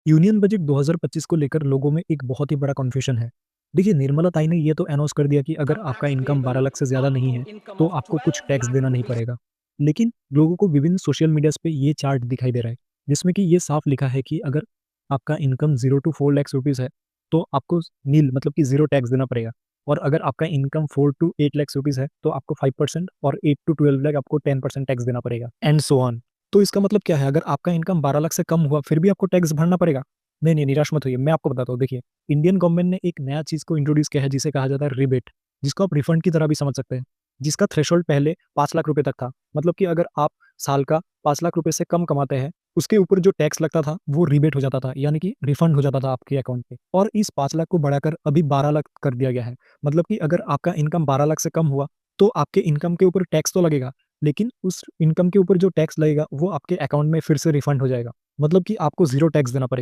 Union budget 2025 को लेकर लोगों में एक बहुत ही बड़ा कन्फ्यूजन है। देखिए, निर्मला ताई ने ये तो अनाउंस कर दिया कि अगर हम आपका टैक्स पे इनकम 12 करो लाख से ज़्यादा अप नहीं टू है, इनकम तो ऑफ आपको कुछ 12 टैक्स लाख देना नहीं रुपीस। पड़ेगा। लेकिन लोगों को विभिन्न सोशल मीडियाज़ पे ये चार्ट दिखाई दे रहा है, जिसमें कि ये साफ लिखा है कि अगर आपका इनकम 0 टू 4 लाख रुपीज़ है, तो आपको नील मतलब कि ज़ीरो टैक्स देना पड़ेगा। और अगर आपका इनकम 4 टू 8 लाख रुपीज़ है, तो आपको 5% और 8 टू 12 लाख आपको 10% टैक्स देना पड़ेगा एंड सो ऑन। तो इसका मतलब क्या है, अगर आपका इनकम 12 लाख से कम हुआ, फिर भी आपको टैक्स भरना पड़ेगा? नहीं, नहीं, निराश मत होइए, मैं आपको बताता हूँ। देखिए, इंडियन गवर्नमेंट ने एक नया चीज़ को इंट्रोड्यूस किया है जिसे कहा जाता है रिबेट, जिसको आप रिफंड की तरह भी समझ सकते हैं। जिसका थ्रेशोल्ड पहले 5 लाख रुपए तक था। मतलब कि अगर आप साल का 5 लाख रुपए से कम कमाते हैं, उसके ऊपर जो टैक्स लगता था, वो रिबेट हो जाता था, यानी कि रिफंड हो जाता था आपके अकाउंट पे। और इस 5 लाख को बढ़ाकर अभी 12 लाख कर दिया गया है। मतलब कि अगर आपका इनकम 12 लाख से कम हुआ, तो आपके इनकम के ऊपर टैक्स तो लगेगा, लेकिन उस इनकम के ऊपर जो टैक्स लगेगा, वो आपके अकाउंट में फिर से रिफंड हो जाएगा। मतलब कि आपको ज़ीरो टैक्स देना पड़ेगा।